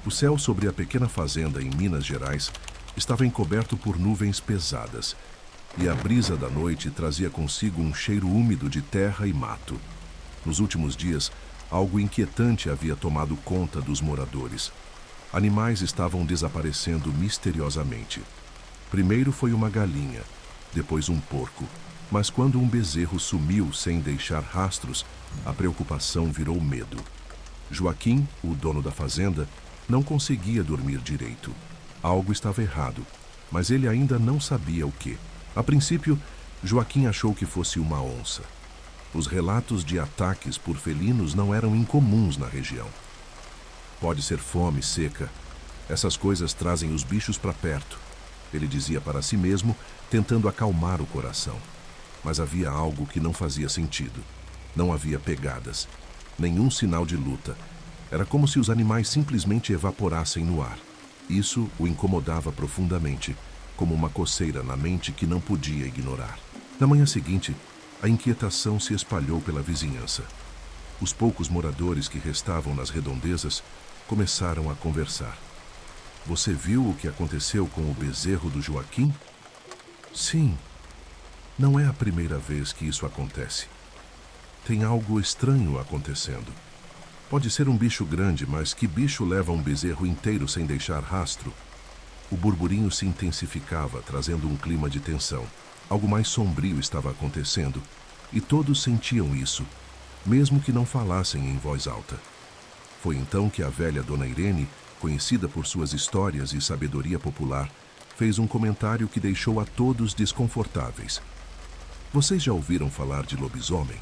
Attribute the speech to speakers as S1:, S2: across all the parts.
S1: O céu sobre a pequena fazenda em Minas Gerais estava encoberto por nuvens pesadas, e a brisa da noite trazia consigo um cheiro úmido de terra e mato. Nos últimos dias, algo inquietante havia tomado conta dos moradores. Animais estavam desaparecendo misteriosamente. Primeiro foi uma galinha, depois um porco, mas quando um bezerro sumiu sem deixar rastros, a preocupação virou medo. Joaquim, o dono da fazenda, não conseguia dormir direito. Algo estava errado, mas ele ainda não sabia o quê. A princípio, Joaquim achou que fosse uma onça. Os relatos de ataques por felinos não eram incomuns na região. Pode ser fome, seca. Essas coisas trazem os bichos para perto, ele dizia para si mesmo, tentando acalmar o coração. Mas havia algo que não fazia sentido. Não havia pegadas, nenhum sinal de luta. Era como se os animais simplesmente evaporassem no ar. Isso o incomodava profundamente, como uma coceira na mente que não podia ignorar. Na manhã seguinte, a inquietação se espalhou pela vizinhança. Os poucos moradores que restavam nas redondezas começaram a conversar. Você viu o que aconteceu com o bezerro do Joaquim? Sim. Não é a primeira vez que isso acontece. Tem algo estranho acontecendo. Pode ser um bicho grande, mas que bicho leva um bezerro inteiro sem deixar rastro? O burburinho se intensificava, trazendo um clima de tensão. Algo mais sombrio estava acontecendo, e todos sentiam isso, mesmo que não falassem em voz alta. Foi então que a velha Dona Irene, conhecida por suas histórias e sabedoria popular, fez um comentário que deixou a todos desconfortáveis. Vocês já ouviram falar de lobisomem?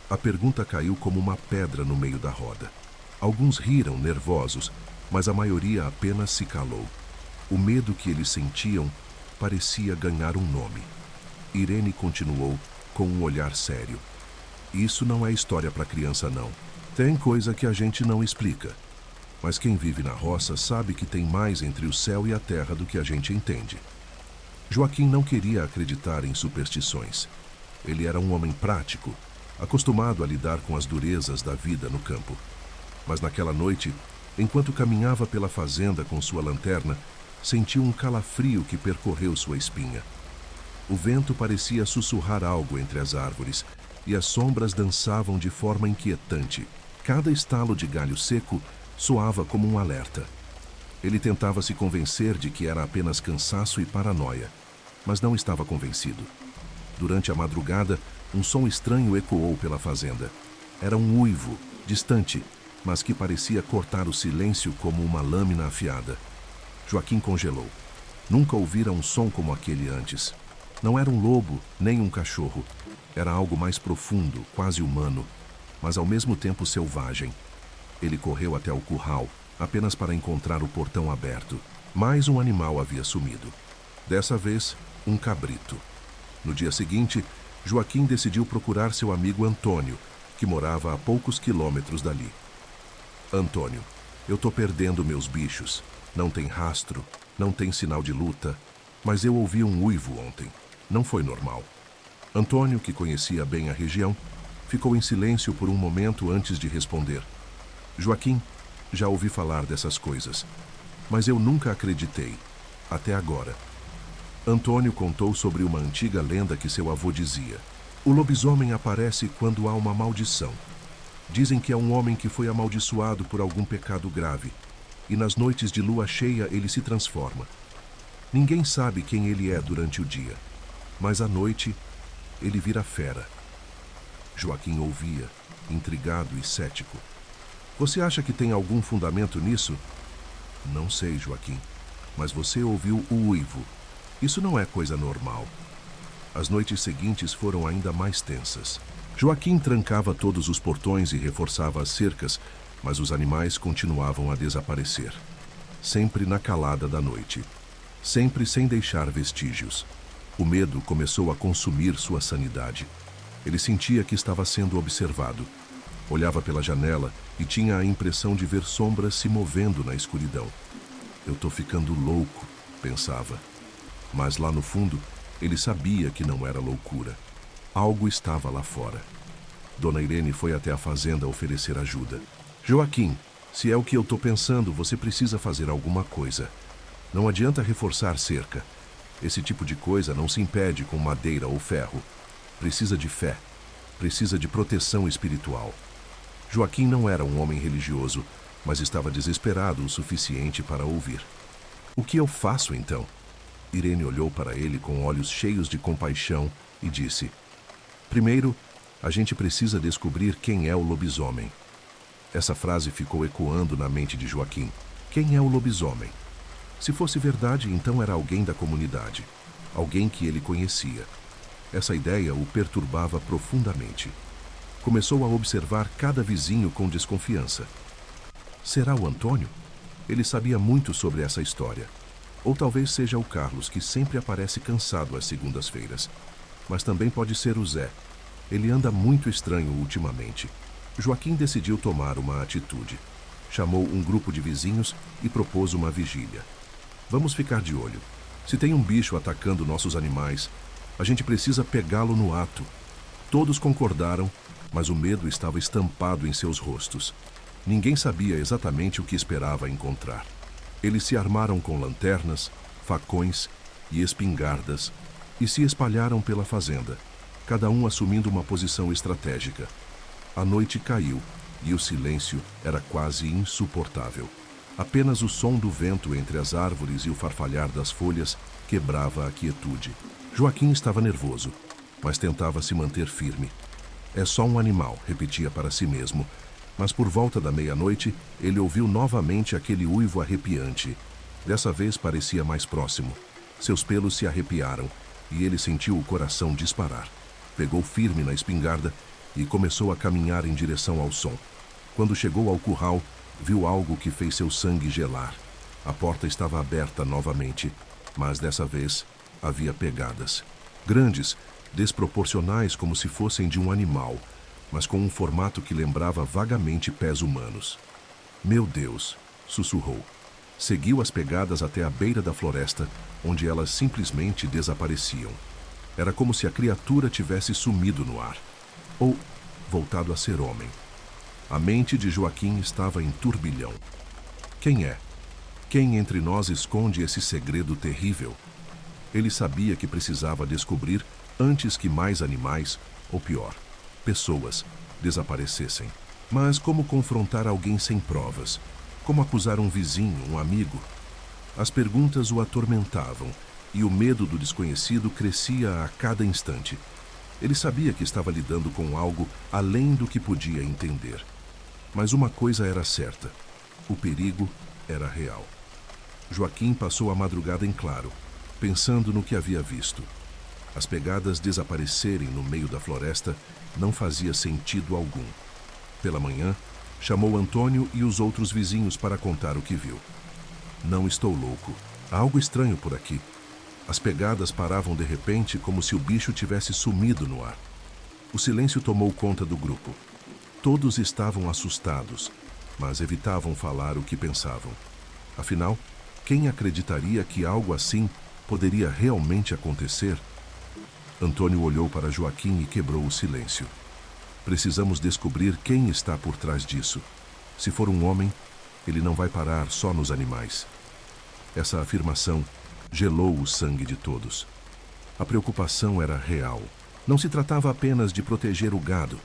S1: A pergunta caiu como uma pedra no meio da roda. Alguns riram, nervosos, mas a maioria apenas se calou. O medo que eles sentiam parecia ganhar um nome. Irene continuou, com um olhar sério. Isso não é história para criança, não. Tem coisa que a gente não explica. Mas quem vive na roça sabe que tem mais entre o céu e a terra do que a gente entende. Joaquim não queria acreditar em superstições. Ele era um homem prático, acostumado a lidar com as durezas da vida no campo. Mas naquela noite, enquanto caminhava pela fazenda com sua lanterna, sentiu um calafrio que percorreu sua espinha. O vento parecia sussurrar algo entre as árvores, e as sombras dançavam de forma inquietante. Cada estalo de galho seco soava como um alerta. Ele tentava se convencer de que era apenas cansaço e paranoia, mas não estava convencido. Durante a madrugada, um som estranho ecoou pela fazenda. Era um uivo, distante, mas que parecia cortar o silêncio como uma lâmina afiada. Joaquim congelou. Nunca ouvira um som como aquele antes. Não era um lobo, nem um cachorro. Era algo mais profundo, quase humano, mas ao mesmo tempo selvagem. Ele correu até o curral, apenas para encontrar o portão aberto. Mais um animal havia sumido. Dessa vez, um cabrito. No dia seguinte, Joaquim decidiu procurar seu amigo Antônio, que morava a poucos quilômetros dali. Antônio, eu tô perdendo meus bichos. Não tem rastro, não tem sinal de luta, mas eu ouvi um uivo ontem. Não foi normal. Antônio, que conhecia bem a região, ficou em silêncio por um momento antes de responder. Joaquim, já ouvi falar dessas coisas, mas eu nunca acreditei, até agora. Antônio contou sobre uma antiga lenda que seu avô dizia. O lobisomem aparece quando há uma maldição. Dizem que é um homem que foi amaldiçoado por algum pecado grave, e nas noites de lua cheia ele se transforma. Ninguém sabe quem ele é durante o dia, mas à noite ele vira fera. Joaquim ouvia, intrigado e cético. Você acha que tem algum fundamento nisso? Não sei, Joaquim, mas você ouviu o uivo. Isso não é coisa normal. As noites seguintes foram ainda mais tensas. Joaquim trancava todos os portões e reforçava as cercas, mas os animais continuavam a desaparecer. Sempre na calada da noite. Sempre sem deixar vestígios. O medo começou a consumir sua sanidade. Ele sentia que estava sendo observado. Olhava pela janela e tinha a impressão de ver sombras se movendo na escuridão. Eu tô ficando louco, pensava. Mas lá no fundo, ele sabia que não era loucura. Algo estava lá fora. Dona Irene foi até a fazenda oferecer ajuda. Joaquim, Se é o que eu tô pensando, você precisa fazer alguma coisa. Não adianta reforçar cerca. Esse tipo de coisa não se impede com madeira ou ferro. Precisa de fé. Precisa de proteção espiritual. Joaquim não era um homem religioso, mas estava desesperado o suficiente para ouvir. O que eu faço então? Irene olhou para ele com olhos cheios de compaixão e disse: primeiro, a gente precisa descobrir quem é o lobisomem. Essa frase ficou ecoando na mente de Joaquim. Quem é o lobisomem? Se fosse verdade, então era alguém da comunidade. Alguém que ele conhecia. Essa ideia o perturbava profundamente. Começou a observar cada vizinho com desconfiança. Será o Antônio? Ele sabia muito sobre essa história. Ou talvez seja o Carlos, que sempre aparece cansado às segundas-feiras. Mas também pode ser o Zé. Ele anda muito estranho ultimamente. Joaquim decidiu tomar uma atitude. Chamou um grupo de vizinhos e propôs uma vigília. Vamos ficar de olho. Se tem um bicho atacando nossos animais, a gente precisa pegá-lo no ato. Todos concordaram, mas o medo estava estampado em seus rostos. Ninguém sabia exatamente o que esperava encontrar. Eles se armaram com lanternas, facões e espingardas e se espalharam pela fazenda, cada um assumindo uma posição estratégica. A noite caiu e o silêncio era quase insuportável. Apenas o som do vento entre as árvores e o farfalhar das folhas quebrava a quietude. Joaquim estava nervoso, mas tentava se manter firme. É só um animal, repetia para si mesmo. Mas por volta da meia-noite, ele ouviu novamente aquele uivo arrepiante. Dessa vez parecia mais próximo. Seus pelos se arrepiaram e ele sentiu o coração disparar. Pegou firme na espingarda e começou a caminhar em direção ao som. Quando chegou ao curral, viu algo que fez seu sangue gelar. A porta estava aberta novamente, mas dessa vez havia pegadas. Grandes, desproporcionais como se fossem de um animal, mas com um formato que lembrava vagamente pés humanos. Meu Deus, sussurrou. Seguiu as pegadas até a beira da floresta, onde elas simplesmente desapareciam. Era como se a criatura tivesse sumido no ar, ou voltado a ser homem. A mente de Joaquim estava em turbilhão. Quem é? Quem entre nós esconde esse segredo terrível? Ele sabia que precisava descobrir antes que mais animais, ou pior, pessoas, desaparecessem. Mas como confrontar alguém sem provas? Como acusar um vizinho, um amigo? As perguntas o atormentavam e o medo do desconhecido crescia a cada instante. Ele sabia que estava lidando com algo além do que podia entender. Mas uma coisa era certa: o perigo era real. Joaquim passou a madrugada em claro, pensando no que havia visto. As pegadas desaparecerem no meio da floresta não fazia sentido algum. Pela manhã, chamou Antônio e os outros vizinhos para contar o que viu. Não estou louco. Há algo estranho por aqui. As pegadas paravam de repente como se o bicho tivesse sumido no ar. O silêncio tomou conta do grupo. Todos estavam assustados, mas evitavam falar o que pensavam. Afinal, quem acreditaria que algo assim poderia realmente acontecer? Antônio olhou para Joaquim e quebrou o silêncio. Precisamos descobrir quem está por trás disso. Se for um homem, ele não vai parar só nos animais. Essa afirmação gelou o sangue de todos. A preocupação era real. Não se tratava apenas de proteger o gado,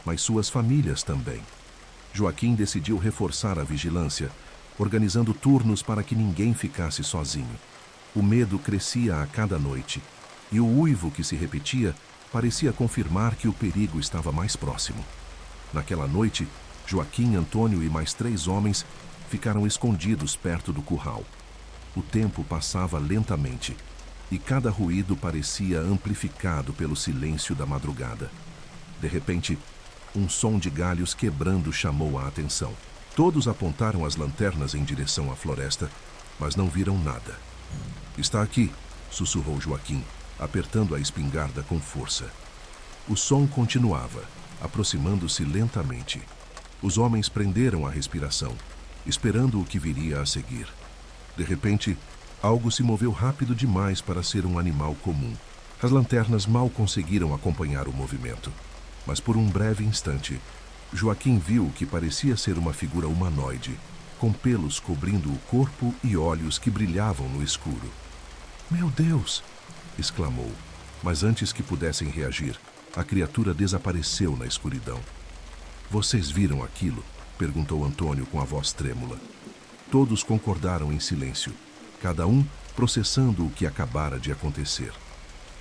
S1: mas suas famílias também. Joaquim decidiu reforçar a vigilância, organizando turnos para que ninguém ficasse sozinho. O medo crescia a cada noite, e o uivo que se repetia parecia confirmar que o perigo estava mais próximo. Naquela noite, Joaquim, Antônio e mais 3 homens ficaram escondidos perto do curral. O tempo passava lentamente, e cada ruído parecia amplificado pelo silêncio da madrugada. De repente, um som de galhos quebrando chamou a atenção. Todos apontaram as lanternas em direção à floresta, mas não viram nada. Está aqui, sussurrou Joaquim, apertando a espingarda com força. O som continuava, aproximando-se lentamente. Os homens prenderam a respiração, esperando o que viria a seguir. De repente, algo se moveu rápido demais para ser um animal comum. As lanternas mal conseguiram acompanhar o movimento, mas por um breve instante, Joaquim viu que parecia ser uma figura humanoide, com pelos cobrindo o corpo e olhos que brilhavam no escuro. "Meu Deus!" exclamou, mas antes que pudessem reagir, a criatura desapareceu na escuridão. "Vocês viram aquilo?" perguntou Antônio com a voz trêmula. Todos concordaram em silêncio, cada um processando o que acabara de acontecer.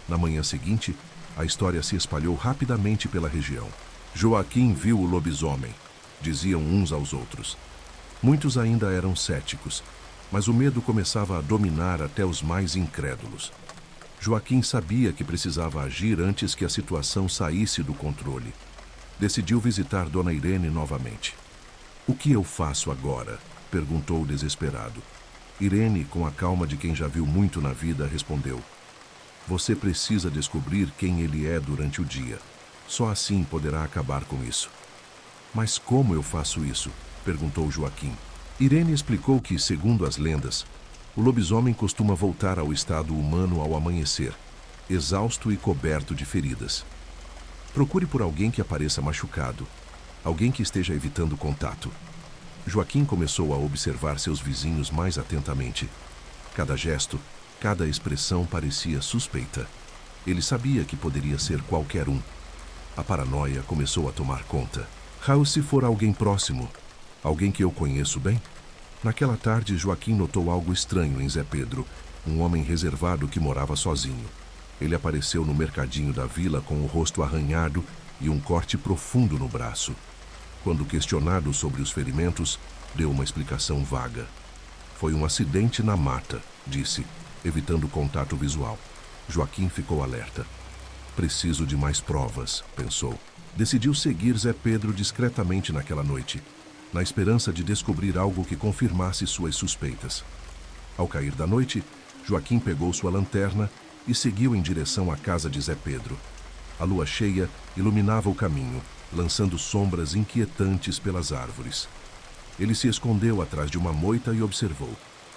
S1: Na manhã seguinte, a história se espalhou rapidamente pela região. "Joaquim viu o lobisomem", diziam uns aos outros. Muitos ainda eram céticos, mas o medo começava a dominar até os mais incrédulos. Joaquim sabia que precisava agir antes que a situação saísse do controle. Decidiu visitar Dona Irene novamente. "O que eu faço agora?" perguntou desesperado. Irene, com a calma de quem já viu muito na vida, respondeu: "Você precisa descobrir quem ele é durante o dia. Só assim poderá acabar com isso." "Mas como eu faço isso?" perguntou Joaquim. Irene explicou que, segundo as lendas, o lobisomem costuma voltar ao estado humano ao amanhecer, exausto e coberto de feridas. "Procure por alguém que apareça machucado, alguém que esteja evitando contato." Joaquim começou a observar seus vizinhos mais atentamente. Cada gesto, cada expressão parecia suspeita. Ele sabia que poderia ser qualquer um. A paranoia começou a tomar conta. "Raul, se for alguém próximo, alguém que eu conheço bem?" Naquela tarde, Joaquim notou algo estranho em Zé Pedro, um homem reservado que morava sozinho. Ele apareceu no mercadinho da vila com o rosto arranhado e um corte profundo no braço. Quando questionado sobre os ferimentos, deu uma explicação vaga. "Foi um acidente na mata", disse, evitando contato visual. Joaquim ficou alerta. "Preciso de mais provas", pensou. Decidiu seguir Zé Pedro discretamente naquela noite, na esperança de descobrir algo que confirmasse suas suspeitas. Ao cair da noite, Joaquim pegou sua lanterna e seguiu em direção à casa de Zé Pedro. A lua cheia iluminava o caminho, lançando sombras inquietantes pelas árvores. Ele se escondeu atrás de uma moita e observou.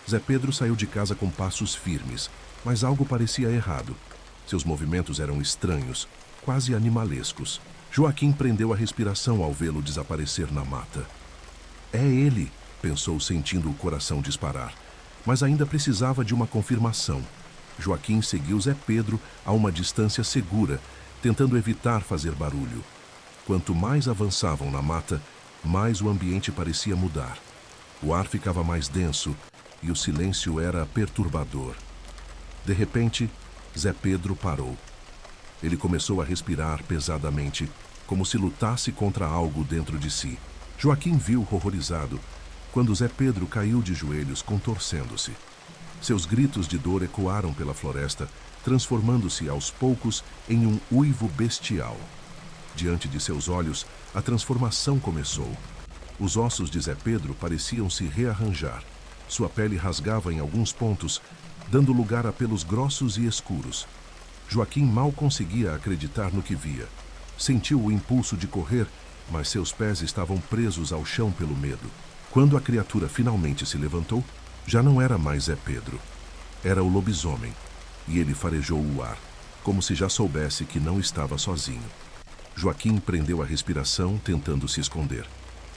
S1: Zé Pedro saiu de casa com passos firmes, mas algo parecia errado. Seus movimentos eram estranhos, quase animalescos. Joaquim prendeu a respiração ao vê-lo desaparecer na mata. "É ele", pensou, sentindo o coração disparar, mas ainda precisava de uma confirmação. Joaquim seguiu Zé Pedro a uma distância segura, tentando evitar fazer barulho. Quanto mais avançavam na mata, mais o ambiente parecia mudar. O ar ficava mais denso e o silêncio era perturbador. De repente, Zé Pedro parou. Ele começou a respirar pesadamente, como se lutasse contra algo dentro de si. Joaquim viu horrorizado quando Zé Pedro caiu de joelhos, contorcendo-se. Seus gritos de dor ecoaram pela floresta, transformando-se aos poucos em um uivo bestial. Diante de seus olhos, a transformação começou. Os ossos de Zé Pedro pareciam se rearranjar. Sua pele rasgava em alguns pontos, dando lugar a pelos grossos e escuros. Joaquim mal conseguia acreditar no que via. Sentiu o impulso de correr, mas seus pés estavam presos ao chão pelo medo. Quando a criatura finalmente se levantou, já não era mais Zé Pedro. Era o lobisomem, e ele farejou o ar, como se já soubesse que não estava sozinho. Joaquim prendeu a respiração, tentando se esconder.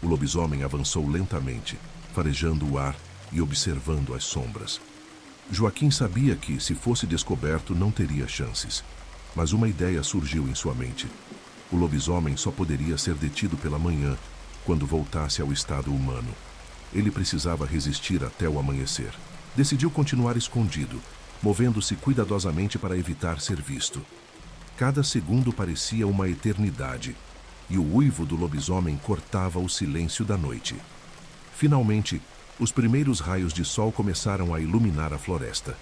S1: O lobisomem avançou lentamente, farejando o ar e observando as sombras. Joaquim sabia que, se fosse descoberto, não teria chances. Mas uma ideia surgiu em sua mente. O lobisomem só poderia ser detido pela manhã, quando voltasse ao estado humano. Ele precisava resistir até o amanhecer. Decidiu continuar escondido, movendo-se cuidadosamente para evitar ser visto. Cada segundo parecia uma eternidade, e o uivo do lobisomem cortava o silêncio da noite. Finalmente, os primeiros raios de sol começaram a iluminar a floresta.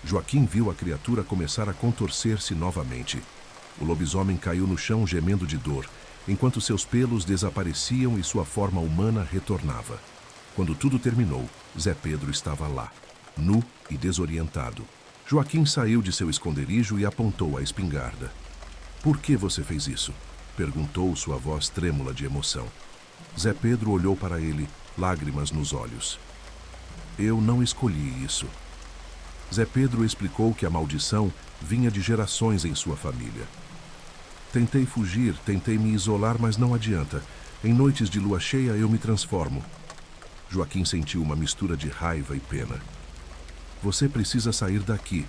S1: Joaquim viu a criatura começar a contorcer-se novamente. O lobisomem caiu no chão gemendo de dor, enquanto seus pelos desapareciam e sua forma humana retornava. Quando tudo terminou, Zé Pedro estava lá, nu e desorientado. Joaquim saiu de seu esconderijo e apontou a espingarda. "Por que você fez isso?" perguntou, sua voz trêmula de emoção. Zé Pedro olhou para ele, lágrimas nos olhos. "Eu não escolhi isso." Zé Pedro explicou que a maldição vinha de gerações em sua família. "Tentei fugir, tentei me isolar, mas não adianta. Em noites de lua cheia eu me transformo. Joaquim sentiu uma mistura de raiva e pena. Você precisa sair daqui.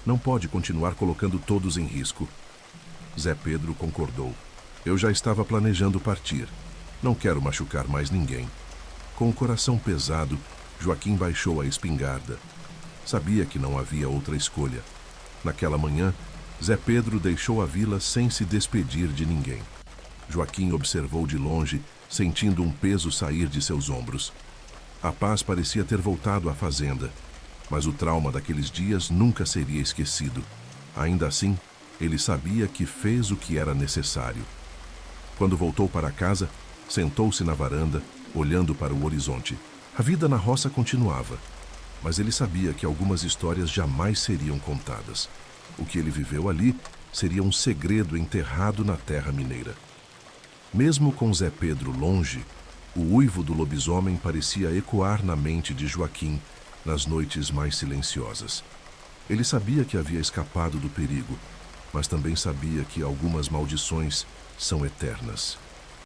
S1: Não pode continuar colocando todos em risco. Zé Pedro concordou. Eu já estava planejando partir. Não quero machucar mais ninguém. Com o coração pesado, Joaquim baixou a espingarda. Sabia que não havia outra escolha. Naquela manhã, Zé Pedro deixou a vila sem se despedir de ninguém. Joaquim observou de longe, sentindo um peso sair de seus ombros. A paz parecia ter voltado à fazenda, mas o trauma daqueles dias nunca seria esquecido. Ainda assim, ele sabia que fez o que era necessário. Quando voltou para casa, sentou-se na varanda, olhando para o horizonte. A vida na roça continuava, mas ele sabia que algumas histórias jamais seriam contadas. O que ele viveu ali seria um segredo enterrado na terra mineira. Mesmo com Zé Pedro longe, o uivo do lobisomem parecia ecoar na mente de Joaquim nas noites mais silenciosas. Ele sabia que havia escapado do perigo, mas também sabia que algumas maldições são eternas.